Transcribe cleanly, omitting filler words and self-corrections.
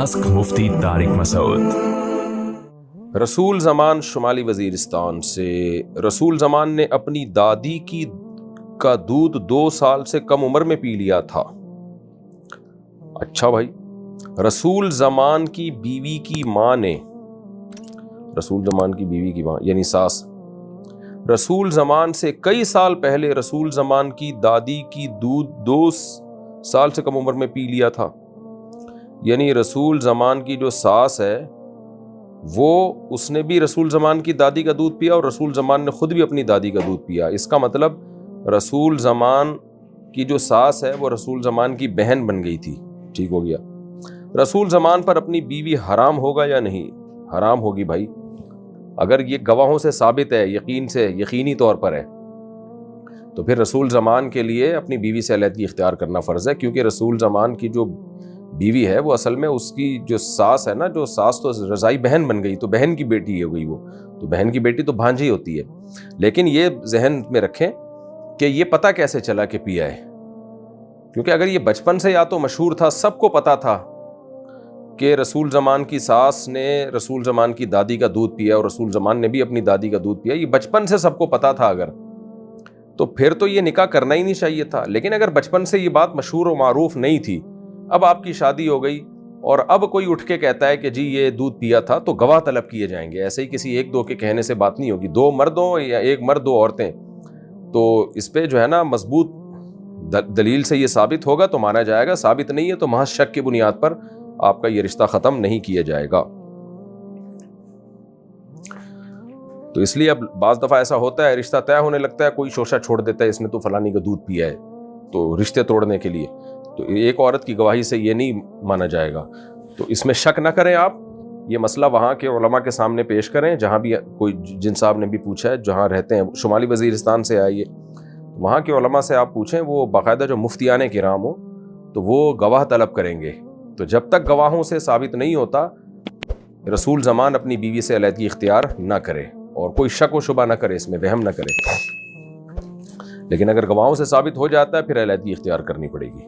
Ask मुफ्ती तारिक मसूद। रसूल ज़मान शुमाली वज़ीरिस्तान से। रसूल ज़मान ने अपनी दादी का दूध 2 साल से कम उम्र में पी लिया था। अच्छा भाई, रसूल ज़मान की बीवी की माँ ने, रसूल ज़मान की बीवी की माँ यानी सास, रसूल ज़मान से कई साल पहले रसूल ज़मान की दादी की दूध 2 साल से कम उम्र में पी लिया था। यानी रसूल ज़मान की जो सास है वो, उसने भी रसूल ज़मान की दादी का दूध पिया और रसूल ज़मान ने खुद भी अपनी दादी का दूध पिया। इसका मतलब रसूल ज़मान की जो सास है वो रसूल ज़मान की बहन बन गई थी। ठीक हो गया। रसूल ज़मान पर अपनी बीवी हराम होगा या नहीं? हराम होगी भाई, अगर ये गवाहों से साबित है, यकीनी तौर पर है, तो फिर रसूल ज़मान के लिए अपनी बीवी से अलहदगी इख्तियार करना फ़र्ज़ है, क्योंकि रसूल ज़मान की जो बीवी है वो असल में उसकी जो सास है ना, जो सास तो रज़ाई बहन बन गई, तो बहन की बेटी हो गई वो, तो बहन की बेटी तो भांजी होती है। लेकिन ये जहन में रखें कि ये पता कैसे चला कि पिया है, क्योंकि अगर ये बचपन से या तो मशहूर था, सबको पता था कि रसूल ज़मान की सास ने रसूल ज़मान की दादी का दूध पिया और रसूल ज़मान ने भी अपनी दादी का दूध पिया, ये बचपन से सबको पता था अगर, तो फिर तो ये निकाह करना ही नहीं चाहिए था। लेकिन अगर बचपन से ये बात मशहूर और मारूफ नहीं थी, अब आपकी शादी हो गई और अब कोई उठ के कहता है कि जी ये दूध पिया था, तो गवाह तलब किए जाएंगे। ऐसे ही किसी एक दो के कहने से बात नहीं होगी। 2 मर्द हो या 1 मर्द 2 औरतें, तो इस पे जो है ना मजबूत दलील से ये साबित होगा तो माना जाएगा, साबित नहीं है तो महज शक की बुनियाद पर आपका ये रिश्ता ख़त्म नहीं किया जाएगा। तो इसलिए अब बाज़ दफ़ा ऐसा होता है, रिश्ता तय होने लगता है, कोई शोशा छोड़ देता है इसने तो फलानी का दूध पिया है, तो रिश्ते तोड़ने के लिए, तो एक औरत की गवाही से ये नहीं माना जाएगा। तो इसमें शक ना करें आप, ये मसला वहाँ के उलमा के सामने पेश करें, जहाँ भी कोई, जिन साहब ने भी पूछा है, जहाँ रहते हैं, शुमाली वज़ीरिस्तान से आइए, वहाँ के उलमा से आप पूछें, वो बाकायदा जो मुफ्तियाने किराम हो तो वो गवाह तलब करेंगे। तो जब तक गवाहों से साबित नहीं होता, रसूल ज़मान अपनी बीवी से अलहदगी इख्तियार ना करे और कोई शक व शुबा ना करे, इसमें वहम ना करे। लेकिन अगर गवाहों से साबित हो जाता है फिर अलहदगी इख्तियार करनी पड़ेगी।